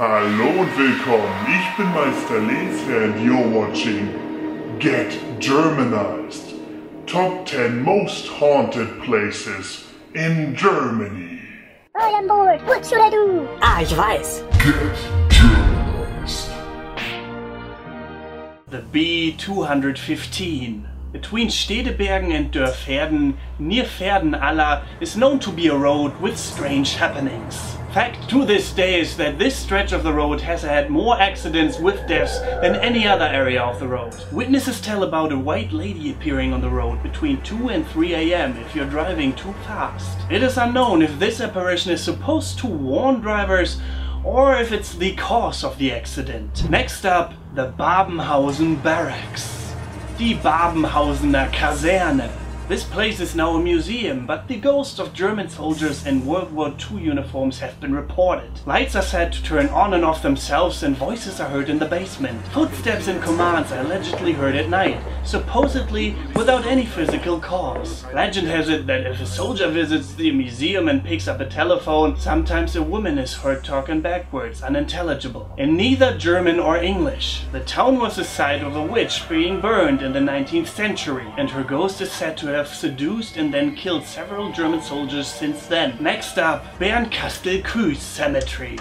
Hallo und willkommen, ich bin Meister Lesler and you're watching Get Germanized. Top 10 most haunted places in Germany. All on board, what should I do? Ah, ich weiß. Get Germanized. The B215. Between Stedebergen and Dörferden, near Verden-Aller, is known to be a road with strange happenings. Fact to this day is that this stretch of the road has had more accidents with deaths than any other area of the road. Witnesses tell about a white lady appearing on the road between 2 and 3 a.m. if you're driving too fast. It is unknown if this apparition is supposed to warn drivers or if it's the cause of the accident. Next up, the Babenhausen Barracks. Die Babenhausener Kaserne. This place is now a museum, but the ghosts of German soldiers in World War II uniforms have been reported. Lights are said to turn on and off themselves and voices are heard in the basement. Footsteps and commands are allegedly heard at night, supposedly without any physical cause. Legend has it that if a soldier visits the museum and picks up a telephone, sometimes a woman is heard talking backwards, unintelligible, in neither German or English. The town was the site of a witch being burned in the 19th century, and her ghost is said to have seduced and then killed several German soldiers since then. Next up, Bernkastel-Kues Cemetery.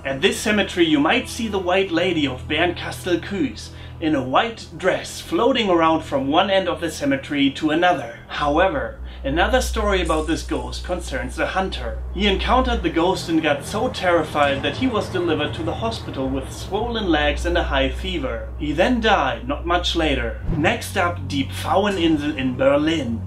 At this cemetery you might see the White Lady of Bernkastel-Kues in a white dress floating around from one end of the cemetery to another. However, another story about this ghost concerns a hunter. He encountered the ghost and got so terrified that he was delivered to the hospital with swollen legs and a high fever. He then died not much later. Next up, Die Pfaueninsel in Berlin.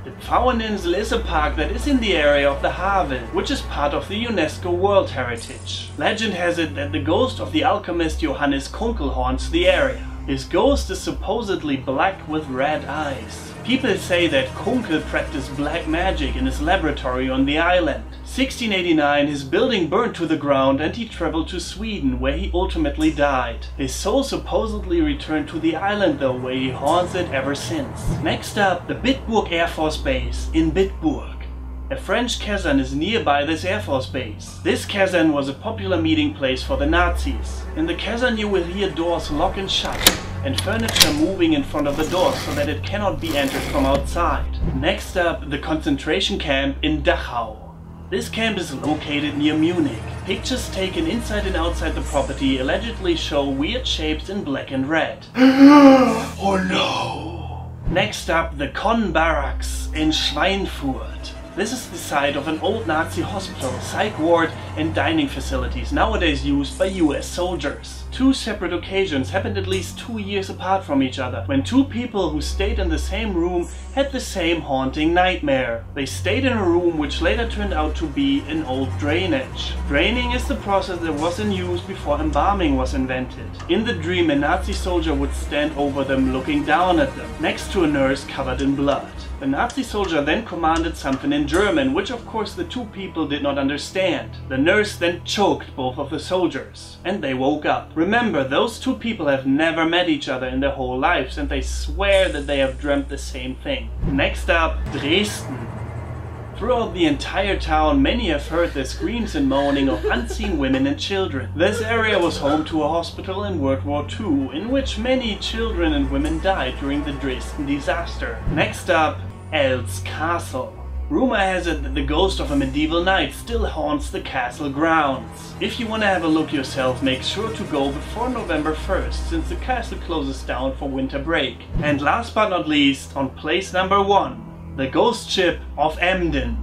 The Pfaueninsel is a park that is in the area of the Havel, which is part of the UNESCO World Heritage. Legend has it that the ghost of the alchemist Johannes Kunkel haunts the area. His ghost is supposedly black with red eyes. People say that Kunkel practiced black magic in his laboratory on the island. 1689, his building burned to the ground and he traveled to Sweden, where he ultimately died. His soul supposedly returned to the island though, where he haunts it ever since. Next up, the Bitburg Air Force Base in Bitburg. A French caserne is nearby this Air Force base. This caserne was a popular meeting place for the Nazis. In the caserne you will hear doors lock and shut, and furniture moving in front of the door so that it cannot be entered from outside. Next up, the concentration camp in Dachau. This camp is located near Munich. Pictures taken inside and outside the property allegedly show weird shapes in black and red. Oh no! Next up, the Konn Barracks in Schweinfurt. This is the site of an old Nazi hospital, psych ward and dining facilities nowadays used by US soldiers. Two separate occasions happened at least 2 years apart from each other, when two people who stayed in the same room had the same haunting nightmare. They stayed in a room which later turned out to be an old drainage. Draining is the process that was in use before embalming was invented. In the dream, a Nazi soldier would stand over them looking down at them, next to a nurse covered in blood. The Nazi soldier then commanded something in German, which of course the two people did not understand. The nurse then choked both of the soldiers, and they woke up. Remember, those two people have never met each other in their whole lives, and they swear that they have dreamt the same thing. Next up, Dresden. Throughout the entire town, many have heard the screams and moaning of unseen women and children. This area was home to a hospital in World War II, in which many children and women died during the Dresden disaster. Next up, Els Castle. Rumor has it that the ghost of a medieval knight still haunts the castle grounds. If you want to have a look yourself, make sure to go before November 1st, since the castle closes down for winter break. And last but not least, on place number 1, the ghost ship of Emden.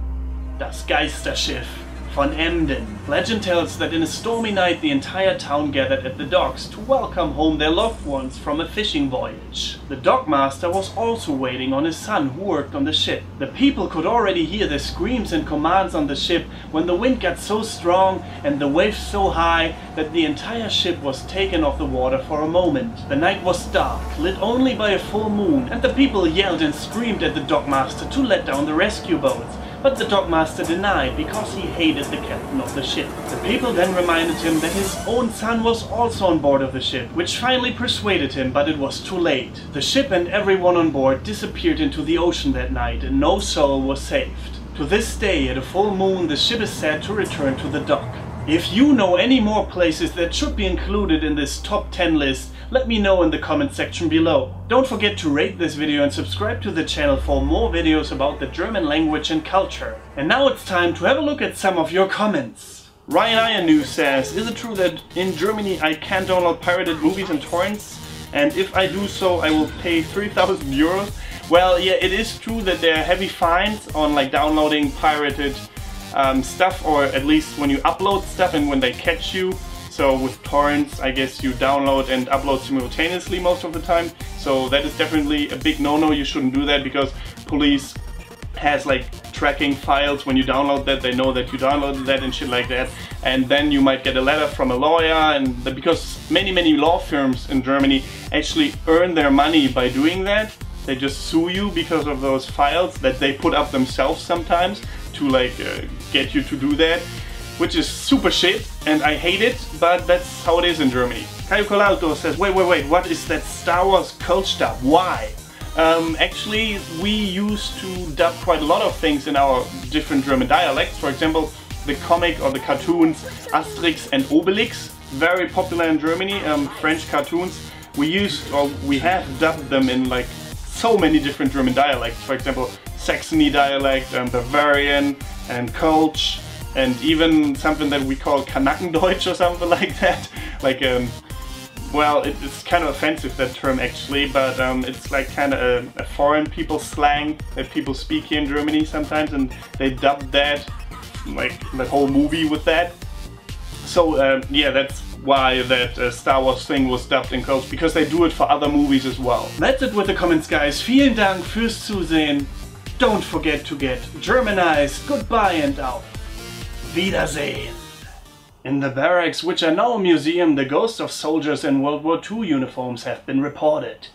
Das Geisterschiff von Emden. Legend tells that in a stormy night the entire town gathered at the docks to welcome home their loved ones from a fishing voyage. The dockmaster was also waiting on his son who worked on the ship. The people could already hear the screams and commands on the ship when the wind got so strong and the waves so high that the entire ship was taken off the water for a moment. The night was dark, lit only by a full moon, and the people yelled and screamed at the dockmaster to let down the rescue boats. But the dockmaster denied because he hated the captain of the ship. The people then reminded him that his own son was also on board of the ship, which finally persuaded him, but it was too late. The ship and everyone on board disappeared into the ocean that night and no soul was saved. To this day, at a full moon, the ship is said to return to the dock. If you know any more places that should be included in this top 10 list, let me know in the comment section below. Don't forget to rate this video and subscribe to the channel for more videos about the German language and culture. And now it's time to have a look at some of your comments. Ryan Ianu says, is it true that in Germany I can't download pirated movies and torrents? And if I do so, I will pay 3,000 euros? Well, yeah, it is true that there are heavy fines on like downloading pirated stuff, or at least when you upload stuff and when they catch you. So with torrents, I guess you download and upload simultaneously most of the time. So that is definitely a big no-no. You shouldn't do that because police has like tracking files when you download that. They know that you downloaded that and shit like that. And then you might get a letter from a lawyer, and because many law firms in Germany actually earn their money by doing that. They just sue you because of those files that they put up themselves sometimes to like get you to do that, which is super shit and I hate it, but that's how it is in Germany. Caio Colalto says, wait, what is that Star Wars cult stuff? Why? Actually, we used to dub quite a lot of things in our different German dialects. For example, the comic or the cartoons Asterix and Obelix, very popular in Germany, French cartoons. We have dubbed them in like so many different German dialects. For example, Saxony dialect, Bavarian and Kölsch, and even something that we call Kanackendeutsch or something like that. Like, well, it's kind of offensive, that term actually, but it's like kind of a foreign people slang that people speak here in Germany sometimes, and they dubbed that, like the whole movie with that. So yeah, that's why that Star Wars thing was dubbed in Kölsch, because they do it for other movies as well. That's it with the comments, guys. Vielen Dank fürs Zusehen. Don't forget to get Germanized. Goodbye and auf Wiedersehen. In the barracks, which are now a museum, the ghosts of soldiers in World War II uniforms have been reported.